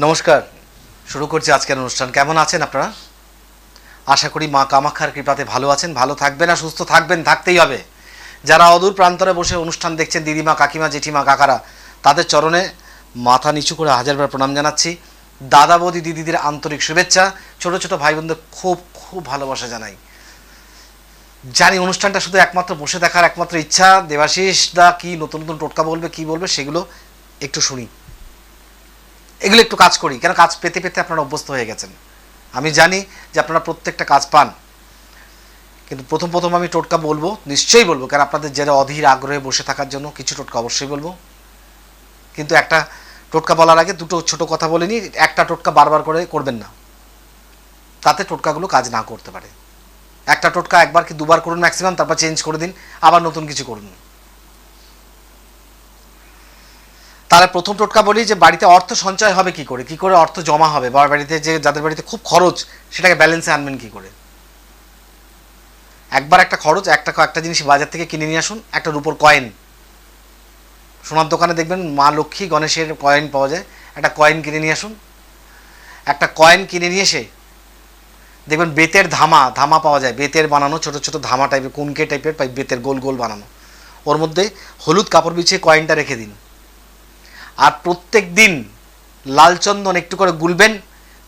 নমস্কার, শুরু করছি আজকের অনুষ্ঠান। কেমন আছেন আপনারা? আশা করি মা কামাখ্যার কৃপাতে ভালো আছেন, ভালো থাকবেন আর সুস্থ থাকবেন, থাকতেই হবে। যারা অদূর প্রান্তরে বসে অনুষ্ঠান দেখছেন, দিদিমা, কাকিমা, জেঠিমা, কাকারা, তাদের চরণে মাথা নিচু করে হাজারবার প্রণাম জানাচ্ছি। দাদা বৌদি দিদিদের আন্তরিক শুভেচ্ছা, ছোট ছোট ভাই বোনদের খুব খুব ভালোবাসা জানাই। জানি অনুষ্ঠানটা শুধু একমাত্র বসে দেখার একমাত্র ইচ্ছা। দেবাশিস দা কি নতুন নতুন টোটকা বলবে, কি বলবে, সেগুলো একটু শুনি, এগুলো একটু কাজ করি, কেন কাজ পেতে পেতে আপনারা অভ্যস্ত হয়ে গেছেন। আমি জানি যে আপনারা প্রত্যেকটা কাজ পান, কিন্তু প্রথম প্রথম আমি টোটকা বলবো, নিশ্চয়ই বলবো, কারণ আপনাদের যারা অধীর আগ্রহে বসে থাকার জন্য কিছু টোটকা অবশ্যই বলবো। কিন্তু একটা টোটকা বলার আগে দুটো ছোট কথা বলে নিই। একটা টোটকা বারবার করে করবেন না, তাতে টোটকাগুলো কাজ না করতে পারে। একটা টোটকা একবার কি দুবার করুন ম্যাক্সিমাম, তারপর চেঞ্জ করে দিন, আবার নতুন কিছু করুন। তাহলে প্রথম টোটকা বলি যে বাড়িতে অর্থ সঞ্চয় হবে কি করে, কি করে অর্থ জমা হবে, বা বাড়িতে যে যাদের বাড়িতে খুব খরচ সেটাকে ব্যালেন্সে আনবেন কি করে। একবার একটা খরচ, একটা জিনিস বাজার থেকে কিনে নিয়ে আসুন, একটা রূপোর কয়েন। সোনার দোকানে দেখবেন মা লক্ষ্মী গণেশের কয়েন পাওয়া যায়, একটা কয়েন কিনে নিয়ে আসুন। একটা কয়েন কিনে নিয়ে এসে দেখবেন বেতের ধামা ধামা পাওয়া যায়, বেতের বানানো ছোট ছোট ধামা টাইপের, কুনকে টাইপের, বেতের গোল গোল বানানো। ওর মধ্যে হলুদ কাপড় বিছিয়ে কয়েনটা রেখে দিন। আর প্রত্যেক দিন লাল চন্দন একটু করে গুলবেন,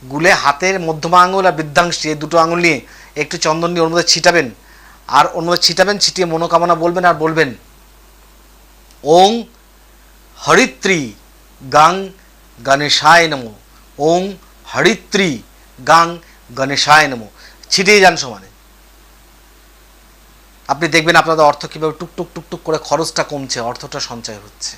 গুলে হাতের মধ্যমা আঙুল আর বৃদ্ধাংশী এই দুটো আঙুল নিয়ে একটু চন্দন নিয়ে ওর মধ্যে ছিটাবেন। আর ওর মধ্যে ছিটিয়ে মনোকামনা বলবেন, আর বলবেন ওং হরিত্রী গাং গণেশায় নমো, ওং হরিত্রী গাং গণেশায় নমো। ছিটিয়ে যান সমানে। আপনি দেখবেন আপনাদের অর্থ কীভাবে টুকটুক টুকটুক করে খরচটা কমছে, অর্থটা সঞ্চয় হচ্ছে।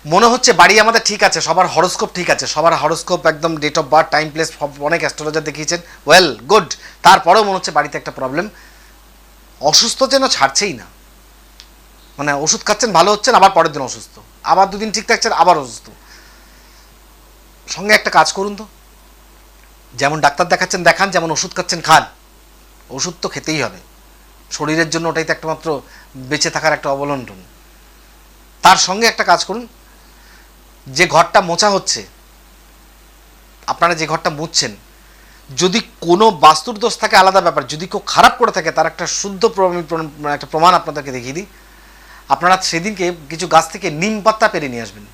মনে হচ্ছে বাড়ি আমাদের ঠিক আছে, সবার হরস্কোপ ঠিক আছে, সবার হরস্কোপ একদম date of birth, time, place, অনেক অ্যাস্ট্রোলজার দেখিয়েছেন, ওয়েল গুড। তারপরেও মনে হচ্ছে বাড়িতে একটা প্রবলেম, অসুস্থ যেন ছাড়ছেই না। মানে ওষুধ খাচ্ছেন, ভালো হচ্ছেন, আবার পরের দিন অসুস্থ, আবার দুদিন ঠিক থাকছেন, আবার অসুস্থ। সঙ্গে একটা কাজ করুন তো, যেমন ডাক্তার দেখাচ্ছেন দেখান, যেমন ওষুধ খাচ্ছেন খান। ওষুধ তো খেতেই হবে, শরীরের জন্য ওটাই তো একমাত্র বেঁচে থাকার একটা অবলম্বন। তার সঙ্গে একটা কাজ করুন, যে ঘরটা মোছা হচ্ছে, আপনারা যে ঘরটা মুছছেন, যদি কোনো বাস্তুর দোষ থাকে আলাদা ব্যাপার, যদি কেউ খারাপ করে থাকে তার একটা শুদ্ধ একটা প্রমাণ আপনাদেরকে দেখিয়ে দিই। আপনারা সেদিনকে কিছু গাছ থেকে নিম পাতা পেরে নিয়ে আসবেন।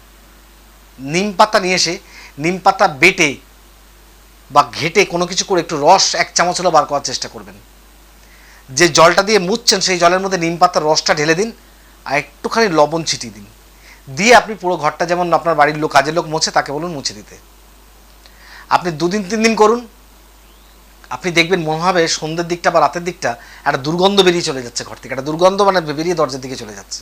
নিম পাতা নিয়ে এসে নিম পাতা বেটে বা ঘেটে কোনো কিছু করে একটু রস 1 চামচ হলেও বার করার চেষ্টা করবেন। যে জলটা দিয়ে মুছছেন সেই জলের মধ্যে নিম পাতার রসটা ঢেলে দিন, আর একটুখানি লবণ ছিটিয়ে দিন। দিয়ে আপনি পুরো ঘরটা, যেমন আপনার বাড়ির লোক, কাজের লোক মোছে, তাকে বলুন মুছে দিতে। আপনি 2-3 দিন করুন, আপনি দেখবেন মনে হবে সন্ধ্যের দিকটা বা রাতের দিকটা একটা দুর্গন্ধ বেরিয়ে চলে যাচ্ছে ঘর থেকে, একটা দুর্গন্ধ মানে বেরিয়ে দরজার দিকে চলে যাচ্ছে।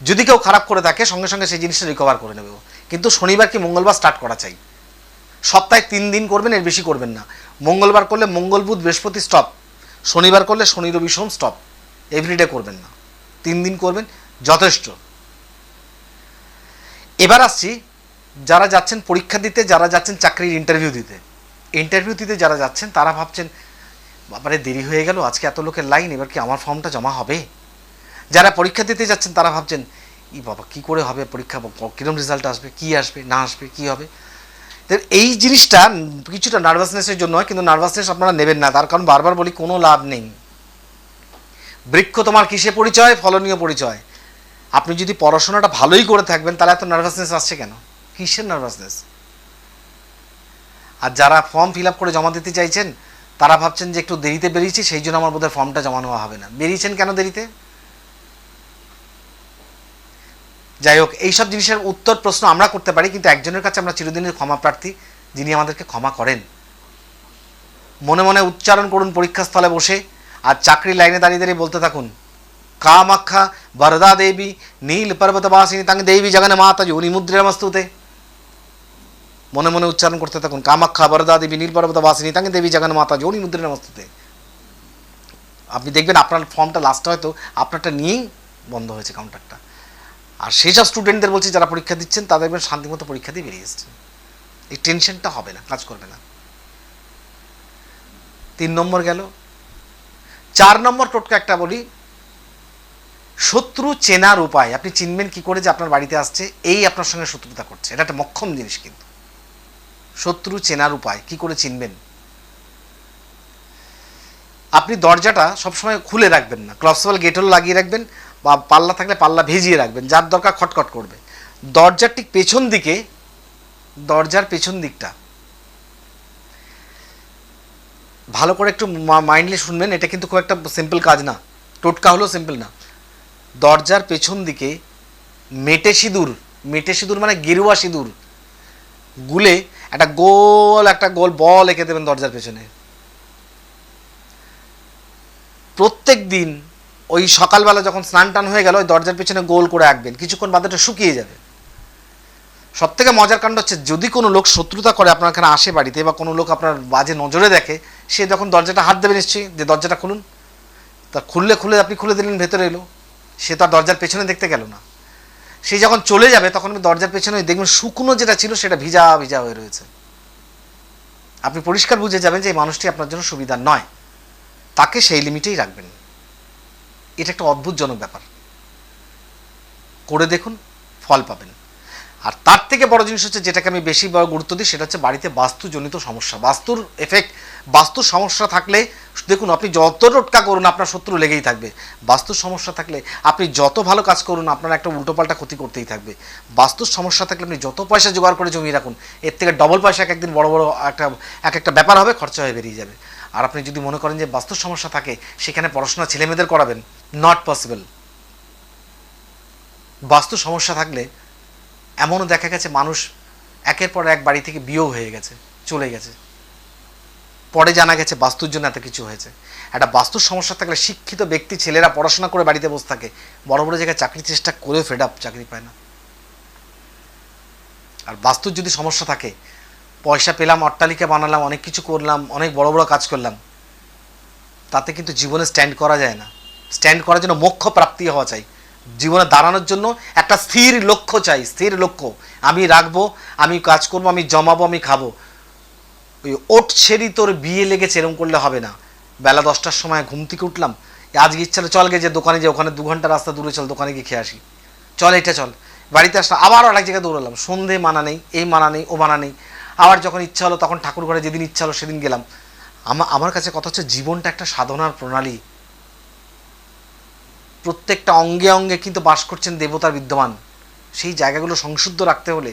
যদি কেউ খারাপ করে থাকে সঙ্গে সঙ্গে সেই জিনিসটা রিকভার করে নেবে। কিন্তু শনিবার কি মঙ্গলবার স্টার্ট করা চাই। সপ্তাহে 3 দিন করবেন, এর বেশি করবেন না। মঙ্গলবার করলে মঙ্গল বুধ বৃহস্পতি স্টপ, শনিবার করলে শনি রবি সোম স্টপ। এভরিডে করবেন না, 3 দিন করবেন, যথেষ্ট। এবার আসছি যারা যাচ্ছেন পরীক্ষা দিতে, যারা যাচ্ছেন চাকরির ইন্টারভিউ দিতে যারা যাচ্ছেন, তারা ভাবছেন বাবারে দেরি হয়ে গেল, আজকে এত লোকের লাইন, এবার কি আমার ফর্মটা জমা হবে। যারা পরীক্ষা দিতে যাচ্ছেন তারা ভাবছেন ই বাবা কী করে হবে পরীক্ষা, কীরকম রেজাল্ট আসবে, কি আসবে না আসবে, কী হবে। এই জিনিসটা কিছুটা নার্ভাসনেসের জন্য হয়, কিন্তু নার্ভাসনেস আপনারা নেবেন না। তার কারণ বারবার বলি কোনো লাভ নেই। বৃক্ষ তোমার কিসে পরিচয়, ফলনীয় পরিচয়। আপনি যদি পড়াশোনাটা ভালোই করে থাকবেন তাহলে এত নার্ভাসনেস আসছে কেন, কিসের নার্ভাসনেস। আর যারা ফর্ম ফিল আপ করে জমা দিতে চাইছেন তারা ভাবছেন যে একটু দেরিতে বেরিয়েছি, সেই জন্য আমার বোধহয় ফর্মটা জমা নেওয়া হবে না। বেরিয়েছেন কেন দেরিতে? যাই হোক, এইসব জিনিসের উত্তর প্রশ্ন আমরা করতে পারি, কিন্তু একজনের কাছে আমরা চিরদিনের ক্ষমা প্রার্থী, যিনি আমাদেরকে ক্ষমা করেন। মনে মনে উচ্চারণ করুন পরীক্ষাস্থলে বসে, আর চাকরি লাইনে দাঁড়িয়ে দাঁড়িয়ে বলতে থাকুন কামাখ্যা বরদা দেবী নীল পর্বতবাসিনী তাং দেবী জগন মাতা যোনি মুদ্রামস্তুতে। মনে মনে উচ্চারণ করতে থাকুন কামাখ্যা বরদা দেবী নীল পর্বতবাসিনী তাং দেবী জগন মাতা যোনি মুদ্রামস্তুতে। আপনি দেখবেন আপনার ফর্মটা লাস্টে হয়তো আপনারটা নিয়েই বন্ধ হয়েছে কাউন্টারটা। আর সেই সব স্টুডেন্টদের বলছি যারা পরীক্ষা দিচ্ছেন, তাদের দেখবেন শান্তিমতো পরীক্ষা দিয়ে বেরিয়ে এসছেন, এই টেনশনটা হবে না, কাজ করবে না। 3 নম্বর গেল। 4 নম্বর টোটকা একটা বলি, শত্রু চেনার উপায়, আপনি চিনবেন কি করে যে আপনার বাড়িতে আসছে এই আপনার সঙ্গে শত্রুতা করছে, এটা একটা মক্ষম জিনিস। কিন্তু শত্রু চেনার উপায় কি করে চিনবেন? আপনি দরজাটা সবসময় খুলে রাখবেন না, ক্লপসেবল গেট হল লাগিয়ে রাখবেন, বা পাল্লা থাকলে পাল্লা ভেজিয়ে রাখবেন, যার দরকার খটখট করবে। দরজার ঠিক পেছন দিকে, দরজার পেছন দিকটা ভালো করে একটু মাইন্ডলি শুনবেন, এটা কিন্তু খুব একটা সিম্পল কাজ না, টোটকা হলেও সিম্পল না। দরজার পেছন দিকে মেটে সিঁদুর, মেটে সিঁদুর মানে গেরুয়া সিঁদুর গুলে একটা গোল বল এঁকে দেবেন দরজার পেছনে। প্রত্যেক দিন ওই সকালবেলা যখন স্নান টান হয়ে গেল ওই দরজার পেছনে গোল করে আঁকবেন, কিছুক্ষণ বাদে ওটা শুকিয়ে যাবে। সব থেকে মজার কাণ্ড হচ্ছে, যদি কোনো লোক শত্রুতা করে আপনার এখানে আসে বাড়িতে, বা কোনো লোক আপনার বাজে নজরে দেখে, সে যখন দরজাটা হাত দেবে নিশ্চয়ই যে দরজাটা খুলুন, তা খুললে আপনি খুলে দিলেন, ভেতরে এলো, সে তার দরজার পেছনে দেখতে গেল না। সে যখন চলে যাবে তখন আপনি দরজার পেছনে দেখবেন শুকনো যেটা ছিল সেটা ভিজা ভিজা হয়ে রয়েছে। আপনি পরিষ্কার বুঝে যাবেন যে এই মানুষটি আপনার জন্য সুবিধার নয়, তাকে সেই লিমিটেই রাখবেন। এটা একটা অদ্ভুতজনক ব্যাপার, করে দেখুন, ফল পাবেন। আর তার থেকে বড় জিনিস হচ্ছে, যেটাকে আমি বেশি বড় গুরুত্ব দিই, সেটা হচ্ছে বাড়িতে বাস্তুজনিত সমস্যা, বাস্তুর এফেক্ট। বাস্তুর সমস্যা থাকলে দেখুন, আপনি যত টোটকা করুন আপনার শত্রু লেগেই থাকবে। বাস্তুর সমস্যা থাকলে আপনি যত ভালো কাজ করুন আপনার একটা উল্টোপাল্টা ক্ষতি করতেই থাকবে। বাস্তুর সমস্যা থাকলে আপনি যত পয়সা জোগাড় করে জমিয়ে রাখুন, এর থেকে ডবল পয়সা একদিন বড় বড় একটা ব্যাপার হবে, খরচা হয়ে বেরিয়ে যাবে। আর আপনি যদি মনে করেন যে বাস্তুর সমস্যা থাকে সেখানে পড়াশোনা ছেলেমেয়েদের করাবেন, নট পসিবল। বাস্তু সমস্যা থাকলে এমনও দেখা গেছে মানুষ একের পর এক বাড়ি থেকে বিয়েও হয়ে গেছে, চলে গেছে, পরে জানা গেছে বাস্তুর জন্য এত কিছু হয়েছে। একটা বাস্তুর সমস্যা থাকলে শিক্ষিত ব্যক্তি ছেলেরা পড়াশোনা করে বাড়িতে বসে থাকে, বড় বড় জায়গায় চাকরির চেষ্টা করেও ফেড আপ, চাকরি পায় না। আর বাস্তুর যদি সমস্যা থাকে, পয়সা পেলাম, অট্টালিকা বানালাম, অনেক কিছু করলাম, অনেক বড় বড় কাজ করলাম, তাতে কিন্তু জীবনে স্ট্যান্ড করা যায় না। স্ট্যান্ড করার জন্য মোক্ষ প্রাপ্তি হওয়া চাই। জীবনে দাঁড়ানোর জন্য একটা স্থির লক্ষ্য চাই, স্থির লক্ষ্য। আমি রাখবো, আমি কাজ করবো, আমি জমাবো, আমি খাবো। ওই ওট ছেড়ি তোর বিয়ে লেগেছে এরকম করলে হবে না। বেলা 10টার সময় ঘুম থেকে উঠলাম, আজকে ইচ্ছা হলো চল গে যে দোকানে, যে ওখানে 2 ঘন্টা রাস্তা দূরে, চল দোকানে গিয়ে খেয়ে আসি, চল এটা চল। বাড়িতে আসলাম, আবার অনেক জায়গায় দৌড়ালাম, সন্ধে মানা নেই, এই মানা নেই, ও মানা নেই। আবার যখন ইচ্ছা হলো তখন ঠাকুর ঘরে যেদিন ইচ্ছা হলো সেদিন গেলাম। আমার কাছে কথা হচ্ছে, জীবনটা একটা সাধনার প্রণালী। প্রত্যেকটা অঙ্গে অঙ্গে কিন্তু বাস করছেন দেবতার বিদ্যমান। সেই জায়গাগুলো সংশুদ্ধ রাখতে হলে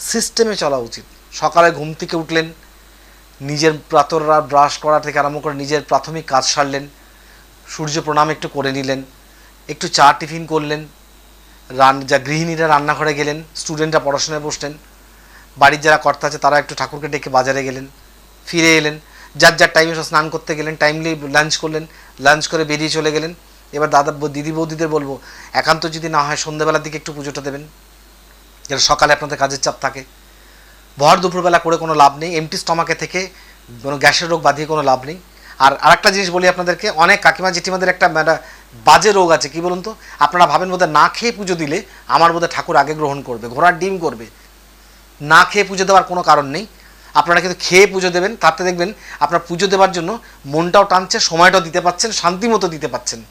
সিস্টেমে চলা উচিত। সকালে ঘুম থেকে উঠলেন, নিজের প্রাতরা ব্রাশ করা থেকে আরম্ভ করে নিজের প্রাথমিক কাজ সারলেন, সূর্য প্রণাম একটু করে নিলেন, একটু চা টিফিন করলেন, যা গৃহিণীরা রান্নাঘরে গেলেন, স্টুডেন্টরা পড়াশোনায় বসলেন, বাড়ির যারা কর্তা আছে তারা একটু ঠাকুরকে ডেকে বাজারে গেলেন, ফিরে এলেন, যার যার টাইমে সব স্নান করতে গেলেন, টাইমলি লাঞ্চ করলেন, লাঞ্চ করে বেরিয়ে চলে গেলেন। এবার দিদি বৌদিদের বলবো, একান্ত যদি না হয় সন্ধ্যেবেলার দিকে একটু পুজোটা দেবেন, যেটা সকালে আপনাদের কাজের চাপ থাকে। ভর দুপুরবেলা করে কোনো লাভ নেই, এমটি স্টমাকে থেকে কোনো গ্যাসের রোগ বাঁধিয়ে কোনো লাভ নেই। আর আরেকটা জিনিস বলি আপনাদেরকে, অনেক কাকিমা জেঠিমাদের একটা বাজে রোগ আছে, কি বলুন তো? আপনারা ভাবেন বোধহয় না খেয়ে পুজো দিলে আমার বোধহয় ঠাকুর আগে গ্রহণ করবে, ঘোড়ার ডিম করবে। না খেয়ে পুজো দেওয়ার কোনো কারণ নেই, আপনারা কিন্তু খেয়ে পুজো দেবেন, তাতে দেখবেন আপনার পুজো দেওয়ার জন্য মনটাও টানছে, সময়টাও দিতে পারছেন, শান্তি মতো দিতে পারছেন।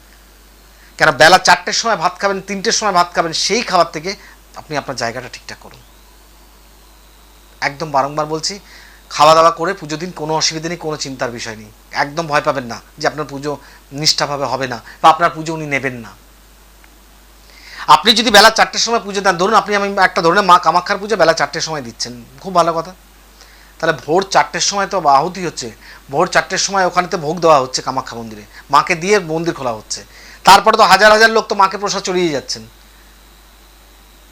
কেন বেলা 4টের সময় ভাত খাবেন, 3টের সময় ভাত খাবেন, সেই খাবার থেকে আপনি আপনার জায়গাটা ঠিকঠাক করুন। একদম বারংবার বলছি, খাওয়া দাওয়া করে পুজো দিন, কোনো অসুবিধা নেই, কোনো চিন্তার বিষয় নেই। একদম ভয় পাবেন না যে আপনার পুজো নিষ্ঠাভাবে হবে না, বা আপনার পুজো উনি নেবেন না। আপনি যদি বেলা 4টের সময় পুজো দেন, ধরুন আমি একটা ধরনের মা কামাখ্যার পুজো বেলা 4টের সময় দিচ্ছেন, খুব ভালো কথা। তাহলে ভোর 4টের সময় তো আহুতি হচ্ছে, ভোর 4টের সময় ওখানেতে ভোগ দেওয়া হচ্ছে কামাখ্যা মন্দিরে, মাকে দিয়ে মন্দির খোলা হচ্ছে। তারপরে তো হাজার হাজার লোক তো মাকে প্রসাদ চড়িয়ে যাচ্ছেন।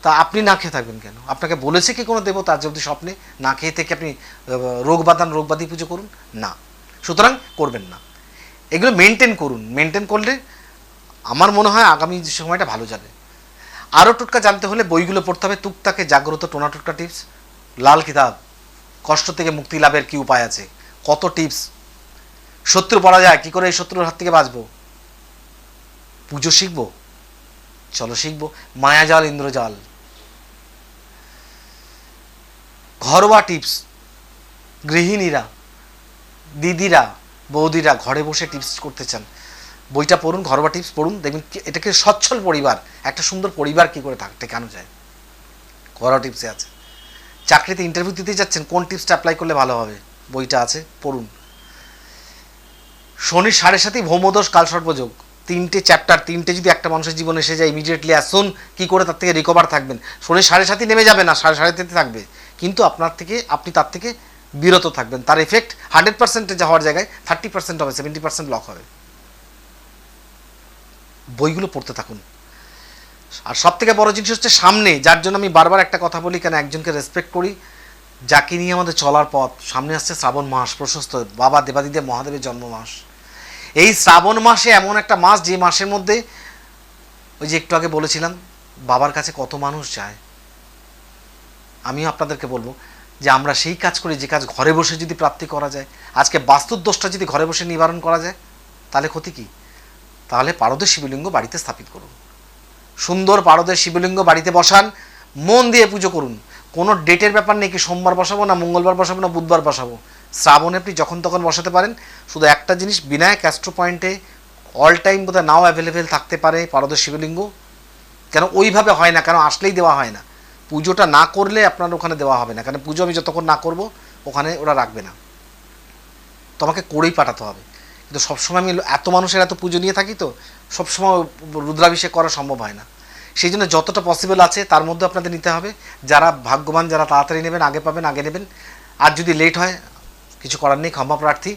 তা আপনি না খেয়ে থাকবেন কেন? আপনাকে বলেছে কি কোনো দেবতা আজ অবধি স্বপ্নে না খেয়ে থেকে আপনি রোগবাদী পুজো করুন? না। সুতরাং করবেন না, এগুলো মেনটেন করুন। মেনটেন করলে আমার মনে হয় আগামী সময়টা ভালো যাবে। আরও টোটকা জানতে হলে বইগুলো পড়তে হবে, টুকটাকে জাগ্রত টোনা টোটকা টিপস, লাল কিতাব, কষ্ট থেকে মুক্তি লাভের কি উপায় আছে, কত টিপস, শত্রু পড়া যায় কি করে, এই শত্রুর হাত থেকে বাঁচবো, পুজো শিখবো, চলো শিখবো, মায়াজাল ইন্দ্রজাল, ঘরোয়া টিপস। গৃহিণীরা, দিদিরা, বৌদিরা ঘরে বসে টিপস করতে চান, বইটা পড়ুন, ঘরোয়া টিপস পড়ুন, দেখবেন এটাকে সচ্ছল পরিবার, একটা সুন্দর পরিবার কী করে টেকানো যায়, ঘরোয়া টিপসে আছে। চাকরিতে ইন্টারভিউ দিতে যাচ্ছেন, কোন টিপসটা অ্যাপ্লাই করলে ভালো হবে, বইটা আছে, পড়ুন। শনির 7.5 ভৌমদোষ কালসর্পযোগ, 3টে চ্যাপ্টার, 3টে যদি একটা মানুষের জীবনে এসে যায় ইমিডিয়েটলি আসুন কী করে তার থেকে রিকভার থাকবেন। শনির 7.5 নেমে যাবে না, 7.5 থাকবে, কিন্তু আপনি তার থেকে বিরত থাকবেন। তার এফেক্ট 100% হওয়ার জায়গায় 30% হবে, 70% লক হবে। বইগুলো পড়তে থাকুন। আর সব থেকে বড় জিনিস হচ্ছে সামনে, যার জন্য আমি বারবার একটা কথা বলি, কেন একজনকে রেসপেক্ট করি, যাকে নিয়ে আমাদের চলার পথ, সামনে আসছে শ্রাবণ মাস, প্রশস্ত বাবা দেবাদিদেব মহাদেবের জন্ম মাস। এই শ্রাবণ মাসে এমন একটা মাস, যে মাসের মধ্যে ওই যে একটু আগে বলেছিলাম বাবার কাছে কত মানুষ যায়। আমিও আপনাদেরকে বলবো যে আমরা সেই কাজ করি যে কাজ ঘরে বসে যদি প্রাপ্তি করা যায়। আজকে বাস্তুর দোষটা যদি ঘরে বসে নিবারণ করা যায়, তাহলে ক্ষতি কী? তাহলে পারদের শিবলিঙ্গ বাড়িতে স্থাপিত করুন, সুন্দর পারদের শিবলিঙ্গ বাড়িতে বসান, মন দিয়ে পুজো করুন। কোনো ডেটের ব্যাপার নেই কি সোমবার বসাবো না মঙ্গলবার বসাবো না বুধবার বসাবো, শ্রাবণে আপনি যখন তখন বসাতে পারেন। শুধু একটা জিনিস, বিনায়ক অ্যাস্ট্রো পয়েন্টে অল টাইম বোধহয় নাও অ্যাভেলেবেল থাকতে পারে পারদের শিবলিঙ্গ। কেন ওইভাবে হয় না, কেন আসলেই দেওয়া হয় না, পুজোটা না করলে আপনার ওখানে দেওয়া হবে না, কারণ পুজো আমি যতক্ষণ না করবো ওখানে ওরা রাখবে না, তোমাকে করেই পাঠাতে হবে। কিন্তু সবসময় আমি এত মানুষের এত পুজো নিয়ে থাকি, তো সবসময় রুদ্রাভিষেক করা সম্ভব হয় না। সেই জন্য যতটা পসিবল আছে তার মধ্যে আপনাদের নিতে হবে। যারা ভাগ্যবান, যারা তাড়াতাড়ি নেবেন, আগে পাবেন, আগে নেবেন। আর যদি লেট হয় কিছু করার নেই, ক্ষমা প্রার্থী,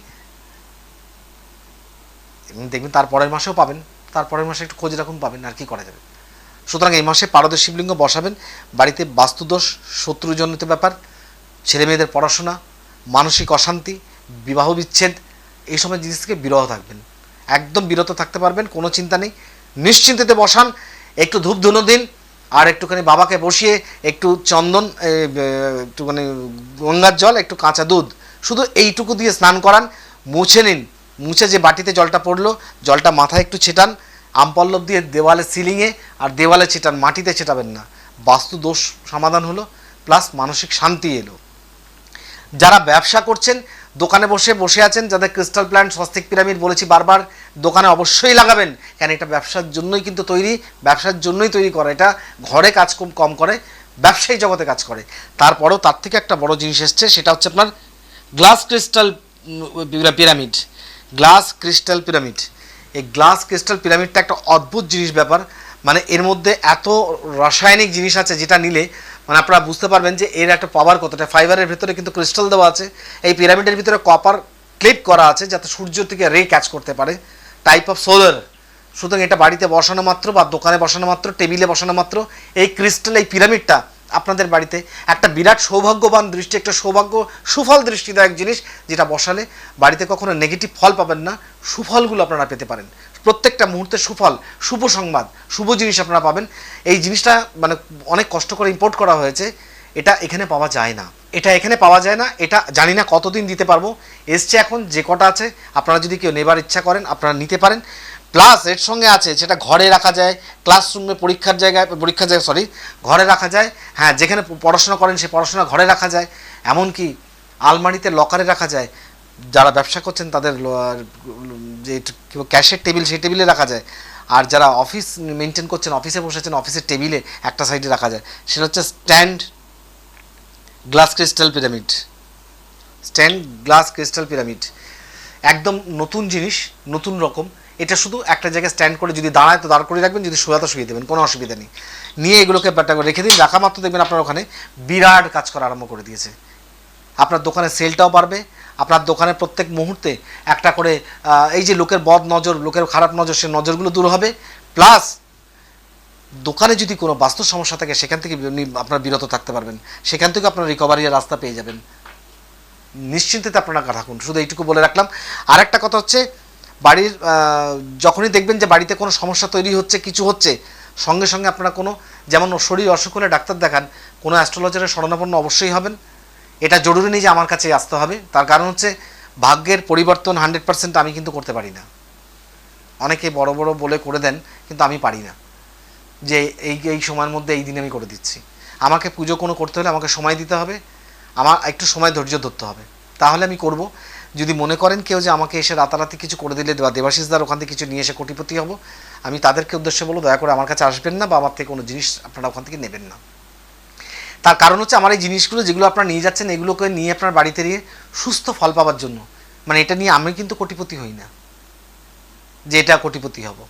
এবং দেখবেন তারপরের মাসেও পাবেন, তারপরের মাসে একটু খোঁজ রাখুন, পাবেন, আর কি করা যাবে। সুতরাং এই মাসে পারদের শিবলিঙ্গ বসাবেন বাড়িতে। বাস্তুদোষ, শত্রুজনিত ব্যাপার, ছেলে মেয়েদের পড়াশোনা, মানসিক অশান্তি, বিবাহ বিচ্ছেদ, এই সময় জিনিস থেকে বিরত থাকবেন, একদম বিরত থাকতে পারবেন, কোনো চিন্তা নেই। নিশ্চিন্তে বসান, একটু ধূপ ধুনো দিন, আর একটুখানি বাবাকে বসিয়ে একটু চন্দন, একটুখানি গঙ্গার জল, একটু কাঁচা দুধ, শুধু এইটুকু দিয়ে স্নান করান, মুছে নিন। মুছে যে বাটিতে জলটা পড়লো, জলটা মাথায় একটু ছেটান, আমপল্লব দিয়ে দেওয়ালে, সিলিংয়ে আর দেওয়ালে ছেটান, মাটিতে ছেটাবেন না। বাস্তু দোষ সমাধান হলো, প্লাস মানসিক শান্তি এলো। যারা ব্যবসা করছেন, দোকানে বসে আছেন, যাদের ক্রিস্টাল প্ল্যান্ট, স্বস্তিক পিরামিড বলেছি বারবার, দোকানে অবশ্যই লাগাবেন, কেন এটা ব্যবসার জন্যই কিন্তু তৈরি, ব্যবসার জন্যই তৈরি করা। এটা ঘরে কাজ কম করে, ব্যবসায়ী জগতে কাজ করে। তারপরেও তার থেকে একটা বড় জিনিস এসছে, সেটা হচ্ছে আপনার glass crystal pyramid. Glass crystal pyramid, এই গ্লাস ক্রিস্টাল পিরামিডটা একটা অদ্ভুত জিনিস ব্যাপার। মানে এর মধ্যে এত রাসায়নিক জিনিস আছে, যেটা নিলে মানে আপনারা বুঝতে পারবেন যে এর একটা পাওয়ার কতটা। ফাইবারের ভেতরে কিন্তু ক্রিস্টাল দেওয়া আছে, এই পিরামিডের ভিতরে কপার ক্লিপ করা আছে, যাতে সূর্য থেকে রে ক্যাচ করতে পারে, টাইপ অফ সোলার। সুতরাং এটা বাড়িতে বসানো মাত্র বা দোকানে বসানো মাত্র, টেবিলে বসানো মাত্র, এই ক্রিস্টাল, এই পিরামিডটা আপনাদের বাড়িতে একটা বিরাট সৌভাগ্যবান দৃষ্টি, একটা সৌভাগ্য সুফল দৃষ্টিদায়ক জিনিস, যেটা বসালে বাড়িতে কখনো নেগেটিভ ফল পাবেন না, সুফলগুলো আপনারা পেতে পারেন। প্রত্যেকটা মুহূর্তে সুফল, শুভ সংবাদ, শুভ জিনিস আপনারা পাবেন। এই জিনিসটা মানে অনেক কষ্ট করে ইম্পোর্ট করা হয়েছে, এটা এখানে পাওয়া যায় না, এটা জানি না কতদিন দিতে পারবো। এসছে এখন, যে কটা আছে আপনারা যদি কেউ নেবার ইচ্ছা করেন আপনারা নিতে পারেন। প্লাস এর সঙ্গে আছে, সেটা ঘরে রাখা যায়, ক্লাসরুমে, পরীক্ষার জায়গায় ঘরে রাখা যায়। হ্যাঁ, যেখানে পড়াশোনা করেন সেই পড়াশোনা ঘরে রাখা যায়, এমনকি আলমারিতে, লকারে রাখা যায়। যারা ব্যবসা করছেন তাদের যে ক্যাশের টেবিল, সেই টেবিলে রাখা যায়। আর যারা অফিস মেনটেন করছেন, অফিসে বসেছেন, অফিসের টেবিলে একটা সাইডে রাখা যায়। সেটা হচ্ছে stand glass crystal pyramid. Stand glass crystal pyramid একদম নতুন জিনিস, নতুন রকম। এটা শুধু একটা জায়গায় স্ট্যান্ড করে, যদি দাঁড়ায় তো দাঁড় করে রাখবেন, যদি শোয়া তো শুয়ে দেবেন, কোনো অসুবিধা নেই। নিয়ে এগুলোকে রেখে দিন, রাখা মাত্র দেখবেন আপনার ওখানে বিরাট কাজ করা আরম্ভ করে দিয়েছে। আপনার দোকানের সেলটাও বাড়বে, আপনার দোকানে প্রত্যেক মুহূর্তে একটা করে এই যে লোকের বদ নজর, লোকের খারাপ নজর, সে নজরগুলো দূর হবে। প্লাস দোকানে যদি কোনো বাস্তু সমস্যা থাকে, সেখান থেকে আপনারা বিরত থাকতে পারবেন, সেখান থেকে আপনার রিকভারির রাস্তা পেয়ে যাবেন। নিশ্চিন্তে আপনারা থাকুন, শুধু এইটুকু বলে রাখলাম। আর একটা কথা হচ্ছে, বাড়ির যখনই দেখবেন যে বাড়িতে কোনো সমস্যা তৈরি হচ্ছে, কিছু হচ্ছে, সঙ্গে সঙ্গে আপনারা কোনো, যেমন শরীর অসুখ হলে ডাক্তার দেখান, কোনো অ্যাস্ট্রোলজারের শরণাপন্ন অবশ্যই হবেন। এটা জরুরি নেই যে আমার কাছে আসতে হবে, তার কারণ হচ্ছে ভাগ্যের পরিবর্তন 100% আমি কিন্তু করতে পারি না। অনেকে বড় বড় বলে করে দেন, কিন্তু আমি পারি না যে এই সময়ের মধ্যে এই দিনে আমি করে দিচ্ছি। আমাকে পুজো কোনো করতে হলে আমাকে সময় দিতে হবে, আমার একটু সময় ধৈর্য ধরতে হবে, তাহলে আমি করব। যদি মনে করেন কেউ যে আমাকে এসে রাতারাতি কিছু করে দিলে বা দেবাশিসদার ওখান থেকে কিছু নিয়ে এসে কোটিপতি হব, আমি তাদেরকে উদ্দেশ্যে বলবো দয়া করে আমার কাছে আসবেন না বা আমার থেকে কোনো জিনিস আপনারা ওখান থেকে নেবেন না। তার কারণ হচ্ছে আমার এই জিনিসগুলো যেগুলো আপনারা নিয়ে যাচ্ছেন এগুলোকে নিয়ে আপনার বাড়িতে নিয়ে সুস্থ ফল পাওয়ার জন্য, মানে এটা নিয়ে আমি কিন্তু কোটিপতি হই না যে এটা কোটিপতি হব,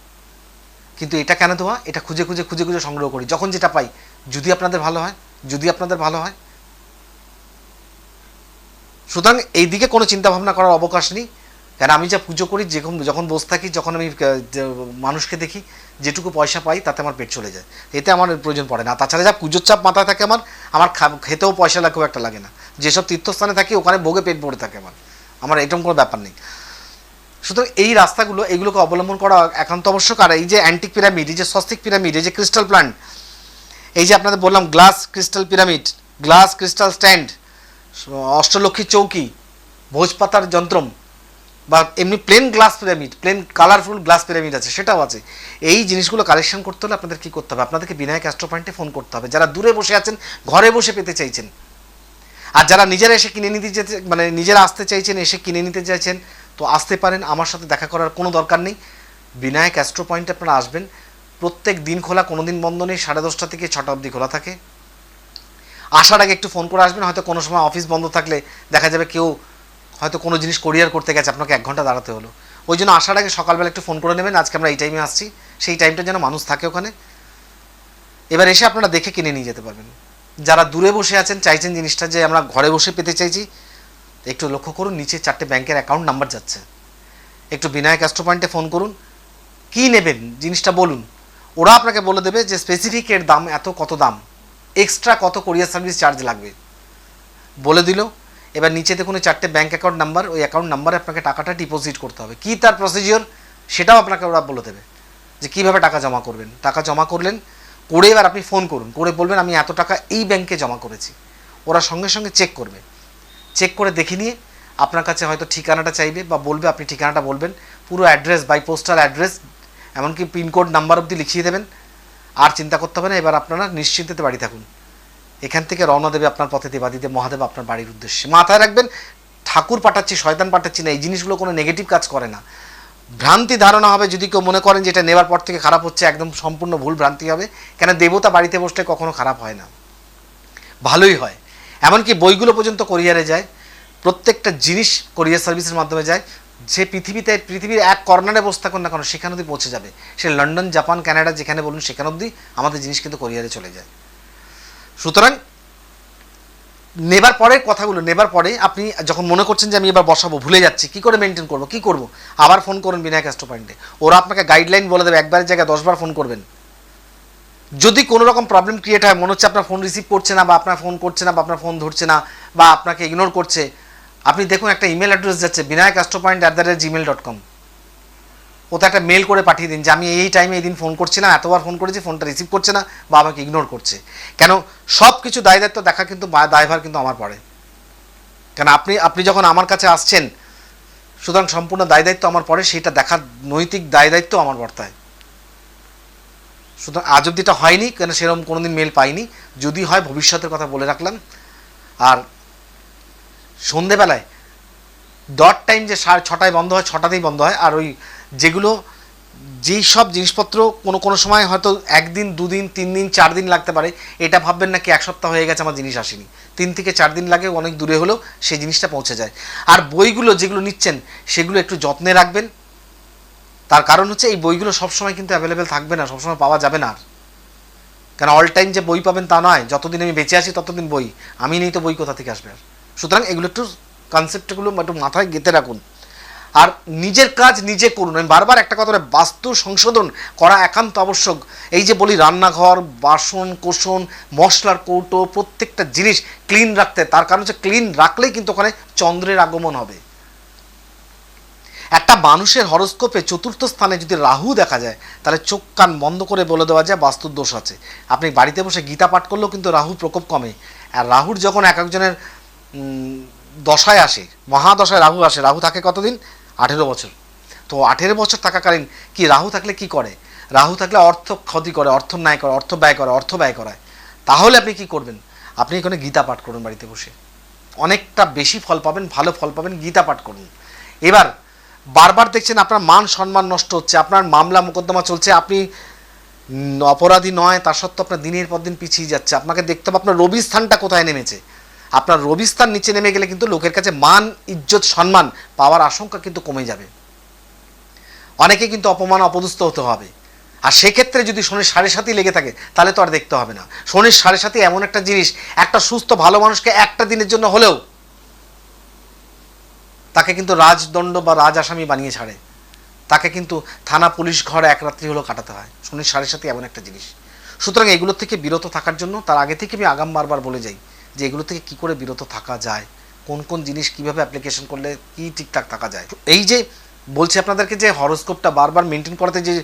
কিন্তু এটা কেন দেওয়া, এটা খুঁজে খুঁজে খুঁজে খুঁজে সংগ্রহ করি যখন যেটা পাই, যদি আপনাদের ভালো হয়, যদি আপনাদের ভালো হয়। সুতরাং এই দিকে কোনো চিন্তা ভাবনা করার অবকাশ নেই, কারণ আমি যা পুজো করি যখন বসে থাকি, যখন আমি মানুষকে দেখি, যেটুকু পয়সা পাই তাতে আমার পেট চলে যায়, এতে আমার প্রয়োজন পড়ে না। তাছাড়া যা পুজোর চাপ মাথায় থাকে আমার খেতেও পয়সা খুব একটা লাগে না, যেসব তীর্থস্থানে থাকি ওখানে ভোগে পেট ভরে থাকে আমার এরকম কোনো ব্যাপার নেই। সুতরাং এই রাস্তাগুলো এগুলোকে অবলম্বন করা একান্ত আবশ্যক। আর এই যে অ্যান্টিক পিরামিড, এই যে স্বস্তিক পিরামিড, এই যে ক্রিস্টাল প্ল্যান্ট, এই যে আপনাদের বললাম glass crystal pyramid, glass crystal stand, Ashtalakshmi চৌকি, ভোজপাতার যন্ত্রম, বা এমনি plain glass pyramid, plain colourful glass pyramid আছে, সেটাও আছে। এই জিনিসগুলো কালেকশন করতে হলে আপনাদের কী করতে হবে, আপনাদেরকে বিনায়ক অ্যাস্ট্রো পয়েন্টে ফোন করতে হবে, যারা দূরে বসে আছেন, ঘরে বসে পেতে চাইছেন। আর যারা নিজেরা এসে কিনে নিতে মানে নিজেরা আসতে চাইছেন, এসে কিনে নিতে চাইছেন, তো আসতে পারেন, আমার সাথে দেখা করার কোনো দরকার নেই। বিনায়ক অ্যাস্ট্রো পয়েন্টে আপনারা আসবেন, প্রত্যেক দিন খোলা, কোনো দিন বন্ধ নেই, 10:30 থেকে 6টা অবধি খোলা থাকে। আসার আগে একটু ফোন করে আসবেন, হয়তো কোনো সময় অফিস বন্ধ থাকলে দেখা যাবে কেউ হয়তো কোনো জিনিস কোরিয়ার করতে গেছে, আপনাকে 1 ঘন্টা দাঁড়াতে হলো, ওই জন্য আসার আগে সকালবেলা একটু ফোন করে নেবেন, আজকে আমরা এই টাইমে আসছি, সেই টাইমটা যেন মানুষ থাকে ওখানে। এবার এসে আপনারা দেখে কিনে নিয়ে যেতে পারবেন। যারা দূরে বসে আছেন, চাইছেন জিনিসটা যে আমরা ঘরে বসে পেতে চাইছি, একটু লক্ষ্য করুন, নিচে 4টে ব্যাংকের অ্যাকাউন্ট নাম্বার যাচ্ছে, একটু বিনায়ক অ্যাস্ট্রো পয়েন্টে ফোন করুন, কী নেবেন জিনিসটা বলুন, ওরা আপনাকে বলে দেবে যে স্পেসিফিক এর দাম এত, কত দাম, এক্সট্রা কত কোরিয়ার সার্ভিস চার্জ লাগবে বলে দিল। এবার নিচে দেখুন 4টে ব্যাঙ্ক অ্যাকাউন্ট নাম্বার, ওই অ্যাকাউন্ট নাম্বারে আপনাকে টাকাটা ডিপোজিট করতে হবে, কী তার প্রসিজিওর সেটাও আপনাকে ওরা বলে দেবে যে কীভাবে টাকা জমা করবেন। টাকা জমা করলেন, করে এবার আপনি ফোন করুন, করে বলবেন আমি এত টাকা এই ব্যাংকে জমা করেছি, ওরা সঙ্গে সঙ্গে চেক করবে, চেক করে দেখে নিয়ে আপনার কাছে হয়তো ঠিকানাটা চাইবে বা বলবে, আপনি ঠিকানাটা বলবেন, পুরো অ্যাড্রেস বাই পোস্টাল অ্যাড্রেস, এমনকি পিনকোড নাম্বার অবধি লিখিয়ে দেবেন, আর চিন্তা করতে হবে না। এবার আপনারা নিশ্চিন্তে বাড়ি থাকুন, এখান থেকে রওনা দেবে আপনার পথে দেবাদিদেব মহাদেব আপনার বাড়ির উদ্দেশ্যে। মাথায় রাখবেন, ঠাকুর পাঠাচ্ছি, শয়তান পাঠাচ্ছি না, এই জিনিসগুলো কোনো নেগেটিভ কাজ করে না। ভ্রান্তি ধারণা হবে যদি কেউ মনে করেন যে এটা নেবার পর থেকে খারাপ হচ্ছে, একদম সম্পূর্ণ ভুল ভ্রান্তি হবে, কেন দেবতা বাড়িতে বসলে কখনো খারাপ হয় না, ভালোই হয়। এমনকি বইগুলো পর্যন্ত কোরিয়ারে যায়, প্রত্যেকটা জিনিস কোরিয়ার সার্ভিসের মাধ্যমে যায়, যে পৃথিবীর এক কর্নারে বসে থাকুন না কেন সেখানে অবধি পৌঁছে যাবে, সে লন্ডন, জাপান, কানাডা যেখানে বলুন সেখানে অবধি আমাদের জিনিস কিন্তু কোরিয়ারে চলে যায়। সুতরাং নেবার পরে কথাগুলো নেবার পরে আপনি যখন মনে করছেন যে আমি এবার বসাবো, ভুলে যাচ্ছি, কী করে মেনটেন করবো, কী করবো, আবার ফোন করুন বিনায়ক অ্যাস্ট্রো পয়েন্টে, ওরা আপনাকে গাইডলাইন বলে দেবে, একবারের জায়গায় 10বার ফোন করবেন। যদি কোনো রকম প্রবলেম ক্রিয়েট হয়, মনে হচ্ছে আপনার ফোন রিসিভ করছে না, বা আপনার ফোন করছে না, বা আপনার ফোন ধরছে না, বা আপনাকে ইগনোর করছে, আপনি দেখুন একটা ইমেল অ্যাড্রেস যাচ্ছে binayak@gmail.com, ওতে একটা মেল করে পাঠিয়ে দিন যে আমি এই টাইমে এই দিন ফোন করছিলাম, এতবার ফোন করেছি, ফোনটা রিসিভ করছে না বা আমাকে ইগনোর করছে। কেন, সব কিছু দায় দায়িত্ব দেখা কিন্তু দায়ভার কিন্তু আমার পড়ে, কেন আপনি যখন আমার কাছে আসছেন, সুতরাং সম্পূর্ণ দায় দায়িত্ব আমার পড়ে, সেটা দেখার নৈতিক দায় দায়িত্ব আমার বর্তায়। সুতরাং আজ অব্দিটা হয়নি, কেন সেরকম কোনোদিন মেল পাইনি, যদি হয় ভবিষ্যতের কথা বলে রাখলাম। আর সন্ধেবেলায় ডট টাইম যে 6:30 বন্ধ হয়, 6টাতেই বন্ধ হয়। আর ওই যেগুলো যেই সব জিনিসপত্র কোনো সময় হয়তো 1 দিন 2 দিন 3 দিন 4 দিন লাগতে পারে, এটা ভাববেন না কি 1 সপ্তাহ হয়ে গেছে আমার জিনিস আসেনি, 3 থেকে 4 দিন লাগে, অনেক দূরে হলেও সেই জিনিসটা পৌঁছে যায়। আর বইগুলো যেগুলো নিচ্ছেন সেগুলো একটু যত্নে রাখবেন, তার কারণ হচ্ছে এই বইগুলো সবসময় কিন্তু অ্যাভেলেবেল থাকবে না, সবসময় পাওয়া যাবে না। আর কেন অল টাইম যে বই পাবেন তা নয়, যতদিন আমি বেঁচে আছি ততদিন বই, আমি নেই তো বই কোথা থেকে আসবে। আর সুতরাং এগুলো একটু কনসেপ্টগুলো একটু মাথায় গেঁথে রাখুন, আর নিজের কাজ নিজে করুন। আমি বারবার একটা কথা, বাস্তু সংশোধন করা একান্ত আবশ্যক। এই যে বলি রান্নাঘর, বাসন কোসন, মশলার কৌটো, প্রত্যেকটা জিনিস ক্লিন রাখতে, তার কারণ হচ্ছে ক্লিন রাখলেই কিন্তু ওখানে চন্দ্রের আগমন হবে। একটা মানুষের হরোস্কোপে 4র্থ স্থানে যদি রাহু দেখা যায়, তাহলে চোখ কান বন্ধ করে বলে দেওয়া যায় বাস্তুর দোষ আছে। আপনি বাড়িতে বসে গীতা পাঠ করলেও কিন্তু রাহু প্রকোপ কমে। আর রাহুর যখন এক একজনের দশায় আসে, মহাদশায় রাহু আসে, রাহু থাকে কতদিন, 18 বছর। তো 18 বছর থাকাকালীন কি রাহু থাকলে কি করে, রাহু থাকলে অর্থ ক্ষতি করে, অর্থ ন্যায় করে, অর্থ ব্যয় করে, অর্থ ব্যয় করায়। তাহলে আপনি কি করবেন, আপনি এখানে গীতা পাঠ করুন বাড়িতে বসে, অনেকটা বেশি ফল পাবেন, ভালো ফল পাবেন। গীতা পাঠ করুন। এবার বারবার দেখছেন আপনার মান সম্মান নষ্ট হচ্ছে, আপনার মামলা মোকদ্দমা চলছে, আপনি অপরাধী নয় তা সত্ত্বেও আপনার দিনের পর দিন পিছিয়ে যাচ্ছে। আপনাকে দেখতে হবে আপনার রবি স্থানটা কোথায় নেমেছে। আপনার রবি স্থান নিচে নেমে গেলে কিন্তু লোকের কাছে মান, ইজ্জত, সম্মান পাওয়ার আশঙ্কা কিন্তু কমে যাবে। অনেকে কিন্তু অপমান, অপদস্থ হতে হবে। আর সেক্ষেত্রে যদি শনির 7.5 লেগে থাকে তাহলে তো আর দেখতে হবে না। শনির 7.5 এমন একটা জিনিস, একটা সুস্থ ভালো মানুষকে একটা দিনের জন্য হলেও তাকে কিন্তু রাজদণ্ড বা রাজ আসামি বানিয়ে ছাড়ে। তাকে কিন্তু থানা পুলিশ ঘর এক রাত্রি হলেও কাটাতে হয়। শনির 7.5 এমন একটা জিনিস। সুতরাং এগুলো থেকে বিরত থাকার জন্য তার আগে থেকে আমি আগাম বারবার বলে যাই যে এগুলো থেকে কি করে বিরত থাকা যায়, কোন কোন জিনিস কিভাবে অ্যাপ্লিকেশন করলে কি ঠিকঠাক থাকা যায়। এই যে বলছি আপনাদেরকে যে হরোস্কোপটা বারবার মেনটেন করাতে, যে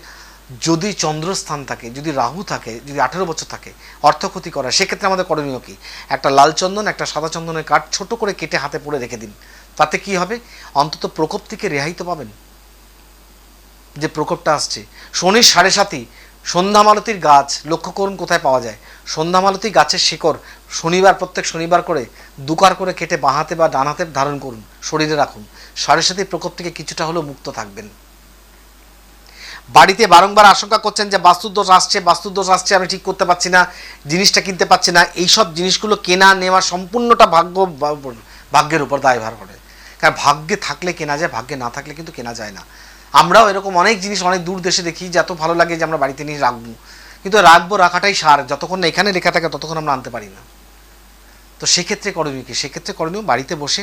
যদি চন্দ্রস্থান থাকে, যদি রাহু থাকে, যদি 18 বছর থাকে অর্থক্ষতি করা, সেক্ষেত্রে আমাদের করণীয় কি? একটা লাল চন্দন, একটা সাদা চন্দনের কাঠ ছোট করে কেটে হাতে পড়ে রেখে দিন। তাতে কি হবে? অন্তত প্রকোপ থেকে রেহাই তো পাবেন। যে প্রকোপটা আসছে শনির 7.5, সন্ধ্যামালতির গাছ লক্ষ্য করুন কোথায় পাওয়া যায়। সন্ধ্যামালতি গাছের শিকড় প্রত্যেক শনিবার করে 2 করে কেটে বাঁ হাতে বা ডান হাতে ধারণ করুন, শরীরে রাখুন। 7.5 প্রকোপ থেকে কিছুটা হলেও মুক্ত থাকবেন। বাড়িতে বারংবার আশঙ্কা করছেন যে বাস্তুদোষ আসছে, আমি ঠিক করতে পারছি না, জিনিসটা কিনতে পারছি না। এইসব জিনিসগুলো কেনা নেওয়া সম্পূর্ণটা ভাগ্যের উপর দায়ভার করে। কারণ ভাগ্যে থাকলে কেনা যায়, ভাগ্যে না থাকলে কিন্তু কেনা যায় না। আমরাও এরকম অনেক জিনিস অনেক দূর দেশে দেখি যে এত ভালো লাগে যে আমরা বাড়িতে নিয়ে রাখবো, কিন্তু রাখাটাই সার। যতক্ষণ না এখানে লেখা থাকে ততক্ষণ আমরা আনতে পারি না। তো সেক্ষেত্রে করণীয় কি? সেক্ষেত্রে করণীয় বাড়িতে বসে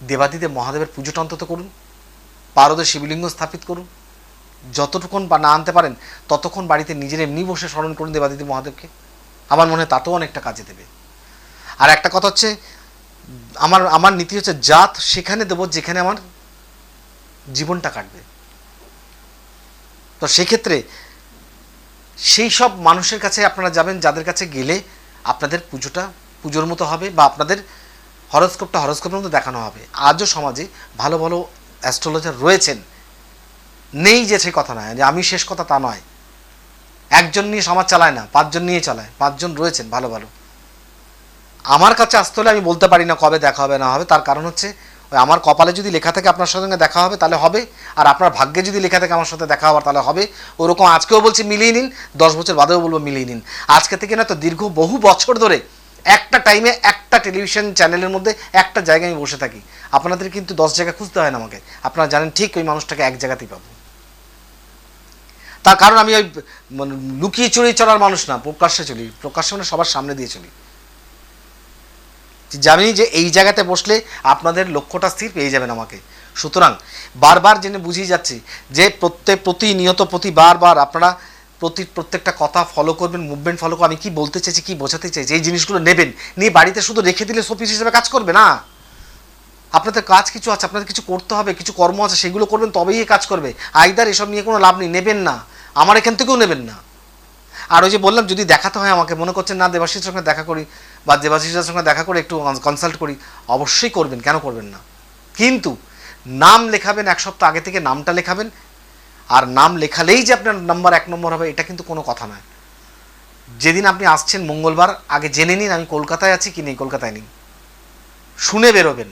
দেবাদিদেব মহাদেবের পুজোটা অন্তত করুন, পারদে শিবলিঙ্গ স্থাপিত করুন। যতটুকুন বা না আনতে পারেন ততক্ষণ বাড়িতে নিজের এমনি বসে স্মরণ করুন দেবাদিদেব মহাদেবকে। আমার মনে হয় তাতেও অনেকটা কাজে দেবে। আর একটা কথা হচ্ছে, আমার নীতি হচ্ছে জাত সেখানে দেবো যেখানে আমার জীবনটা কাটবে। তো সেক্ষেত্রে সেই সব মানুষের কাছে আপনারা যাবেন যাদের কাছে গেলে আপনাদের পুজোটা পুজোর মতো হবে, বা আপনাদের হরোস্কোপের মতো দেখানো হবে। আজও সমাজে ভালো ভালো অ্যাস্ট্রোলজার রয়েছেন, নেই যে সে কথা নয়, যে আমি শেষ কথা তা নয়। একজন নিয়ে সমাজ চালায় না, 5 জন নিয়ে চালায়। 5 জন রয়েছেন ভালো ভালো। আমার কাছে আসতে হলে আমি বলতে পারি না কবে দেখা হবে না হবে। তার কারণ হচ্ছে ওই আমার কপালে যদি লেখা থাকে আপনার সঙ্গে দেখা হবে তাহলে হবে, আর আপনার ভাগ্যে যদি লেখা থাকে আমার সাথে দেখা হওয়ার তাহলে হবে। ওরকম আজকেও বলছি মিলিয়ে নিন, 10 বছর বাদেও বলবো মিলিয়ে নিন। আজকে থেকে না তো দীর্ঘ বহু বছর ধরে একটা টাইমে একটা টেলিভিশন চ্যানেলের মধ্যে একটা জায়গায় আমি বসে থাকি। আপনাদের কিন্তু 10 জায়গা খুঁজতে হয় না আমাকে, আপনারা জানেন ঠিক ওই মানুষটাকে এক জায়গাতেই পাবো। তার কারণ আমি ওই লুকিয়ে চুরিয়ে চলার মানুষ না, প্রকাশ্যে চলি। প্রকাশ্যে মানে সবার সামনে দিয়ে চলি। জানি যে এই জায়গাতে বসলে আপনাদের লক্ষ্যটা স্থির পেয়ে যাবেন আমাকে। সুতরাং বারবার জেনে বুঝিয়ে যাচ্ছি যে বারবার আপনারা প্রত্যেকটা কথা ফলো করবেন, মুভমেন্ট ফলো করবেন। আমি কি বলতে চাইছি, কি বোঝাতে চাইছি, এই জিনিসগুলো নেবেন, নিয়ে বাড়িতে শুধু রেখে দিলে শোপিস হিসেবে কাজ করবে না। আপনাদের কাজ কিছু আছে, আপনাদের কিছু করতে হবে, কিছু কর্ম আছে, সেগুলো করবেন তবেই কাজ করবে। আইদার এসব নিয়ে কোনো লাভ নেই, নেবেন না, আমার এখান থেকেও নেবেন না। আর ওই যে বললাম যদি দেখাতে হয় আমাকে, মনে করছেন না দেবাশিসের সঙ্গে দেখা করি বা দেবাশিসের সঙ্গে দেখা করে একটু কনসাল্ট করি, অবশ্যই করবেন, কেন করবেন না। কিন্তু নাম লেখাবেন 1 সপ্তাহ আগে থেকে, নামটা লেখাবেন। আর নাম লেখালেই যে আপনার নাম্বার 1 নম্বর হবে এটা কিন্তু কোনো কথা নয়। যেদিন আপনি আসছেন মঙ্গলবার আগে জেনে নিন আমি কলকাতায় আছি কি নেই, কলকাতায় নেই, শুনে বেরোবেন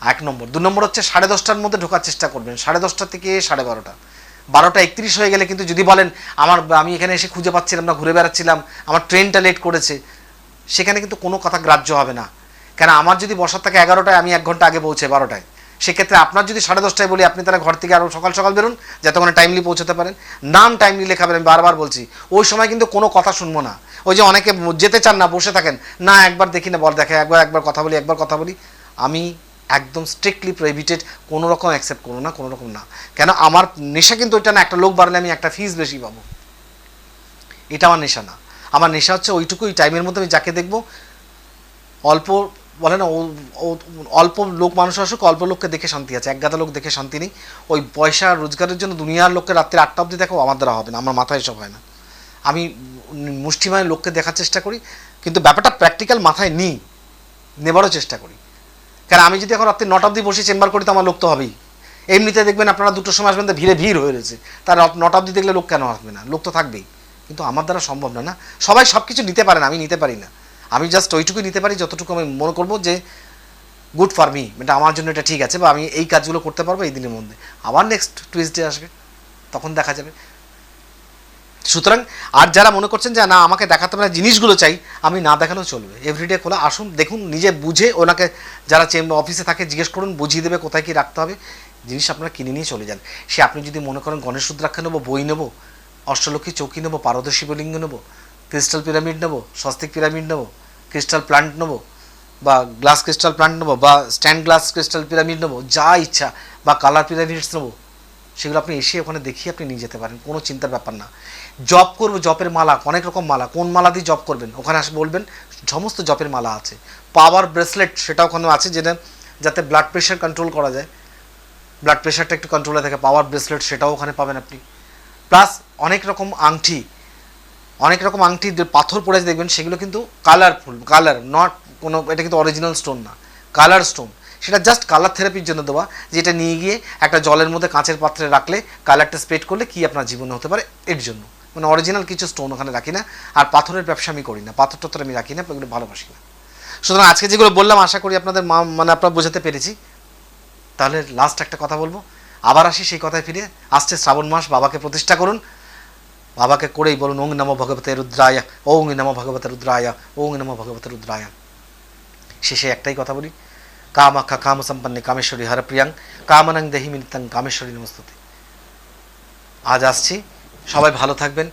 1 নম্বর। 2 নম্বর হচ্ছে 10:30টার মধ্যে ঢোকার চেষ্টা করবেন, 10:30 থেকে 12:30। 12:31 হয়ে গেলে কিন্তু যদি বলেন আমি এখানে এসে খুঁজে পাচ্ছিলাম না, ঘুরে বেড়াচ্ছিলাম, আমার ট্রেনটা লেট করেছে, সেখানে কিন্তু কোনো কথা গ্রাহ্য হবে না। কেন আমার যদি বসার থাকে 11টায়, আমি 1 ঘন্টা আগে পৌঁছে 12টায়। সেক্ষেত্রে আপনার যদি 10:30টায় বলি, আপনি তাহলে ঘর থেকে আরও সকাল সকাল বেরোন যাতে কোনো টাইমলি পৌঁছতে পারেন। নাম টাইমলি লেখাবেন, আমি বারবার বলছি। ওই সময় কিন্তু কোনো কথা শুনবো না। ওই যে অনেকে যেতে চান না, বসে থাকেন, না একবার দেখি না, একবার কথা বলি। আমি একদম স্ট্রিক্টলি প্রহিবিটেড, কোনো রকম অ্যাকসেপ্ট করো না, কোনো রকম না। কেন আমার নেশা কিন্তু ওইটা না, একটা লোক বাড়লে আমি একটা ফিস বেশি পাবো, এটা আমার নেশা না। আমার নেশা হচ্ছে ওইটুকুই টাইমের মধ্যে আমি যাকে দেখবো, অল্প বলে না অল্প লোক মানুষ আসুক, অল্প লোককে দেখে শান্তি আছে, 1 গাদা লোক দেখে শান্তি নেই। ওই পয়সা রোজগারের জন্য দুনিয়ার লোককে রাত্রি 8টা অবধি দেখো, আমার দ্বারা হবে না, আমার মাথায় এসব হয় না। আমি মুষ্টিমায় লোককে দেখার চেষ্টা করি, কিন্তু ব্যাপারটা প্র্যাকটিক্যাল মাথায় নেবারও চেষ্টা করি। কারণ আমি যদি এখন রাত্রি 9টা অবধি বসে চেম্বার করি তো আমার লোক তো হবেই। এমনিতে দেখবেন আপনারা 2টোর সময় আসবেন তো ভিড় হয়ে রয়েছে, তার 9টা অবধি দেখলে লোক কেন আসবে না, লোক তো থাকবেই। কিন্তু আমার দ্বারা সম্ভব না। সবাই সব কিছু নিতে পারে না, আমি নিতে পারি না। আমি জাস্ট ওইটুকুই নিতে পারি যতটুকু আমি মনে করবো যে গুড ফর মি, এটা আমার জন্য এটা ঠিক আছে, বা আমি এই কাজগুলো করতে পারবো এই দিনের মধ্যে। আবার নেক্সট টুইসডে আসবে, তখন দেখা যাবে। সুতরাং আর যারা মনে করছেন যে না আমাকে দেখাতে পারে জিনিসগুলো চাই, আমি না দেখালেও চলবে, এভরিডে খোলা, আসুন দেখুন, নিজে বুঝে ওনাকে যারা চেম্বার অফিসে থাকে জিজ্ঞেস করুন, বুঝিয়ে দেবে কোথায় কী রাখতে হবে, জিনিস আপনারা কিনে নিয়ে চলে যান। সে আপনি যদি মনে করেন গণেশ রুদ্রাক্ষ নেবো, বই নেবো, অষ্টলক্ষ্মী চৌকি নেবো, পারদ শিবলিঙ্গ নেবো, ক্রিস্টাল পিরামিড নেবো, স্বস্তিক পিরামিড নেবো, ক্রিস্টাল প্লান্ট নেবো, বা গ্লাস ক্রিস্টাল প্লান্ট নেবো, বা স্ট্যান্ড গ্লাস ক্রিস্টাল পিরামিড নেবো, যা ইচ্ছা, বা কালার পিরামিডস নেবো, সেগুলো আপনি এসে ওখানে দেখিয়ে আপনি নিয়ে যেতে পারেন, কোনো চিন্তার ব্যাপার না। জব করবো, জপের মালা, অনেক রকম মালা, কোন মালা দিয়ে জব করবেন ওখানে আসে বলবেন, সমস্ত জপের মালা আছে। পাওয়ার ব্রেসলেট সেটা ওখানে আছে, যেটা যাতে ব্লাড প্রেশার কন্ট্রোল করা যায়, ব্লাড প্রেশারটা একটু কন্ট্রোলে থাকে, পাওয়ার ব্রেসলেট সেটাও ওখানে পাবেন আপনি। প্লাস অনেক রকম আংটি, অনেক রকম আংটি পাথর পড়ে দেখবেন, সেগুলো কিন্তু কালারফুল, কালার নট কোনো, এটা কিন্তু অরিজিনাল স্টোন না, কালার স্টোন, সেটা জাস্ট কালার থেরাপির জন্য দেওয়া, যেটা নিয়ে গিয়ে একটা জলের মধ্যে কাঁচের পাত্রে রাখলে কালারটা স্প্রেড করলে কি আপনার জীবনে হতে পারে, এর জন্য। মানে অরিজিনাল কিছু স্টোন ওখানে রাখি না, আর পাথরের ব্যবসা আমি করি না, পাথর টাথর আমি রাখি না, এগুলো ভালোবাসি না। সুতরাং আজকে যেগুলো বললাম আশা করি আপনাদের মানে আপনারা বোঝাতে পেরেছি। তাহলে লাস্ট একটা কথা বলবো, আবার আসি সেই কথায় ফিরে, আসছে শ্রাবণ মাস, বাবাকে প্রতিষ্ঠা করুন, বাবাকে করেই বলুন ওং নমো ভগবতে রুদ্রায়, ওং নমো ভগবতে রুদ্রায়, ওং নমো ভগবতে রুদ্রায়। শেষে একটাই কথা বলি, কামাখ্যা কাম সম্পন্নে কামেশ্বরী হরপ্রিয়াং কামানাং দেহি মিনিতাং কামেশ্বরী নমস্তুতে। আজ আসছি, সবাই ভালো থাকবেন।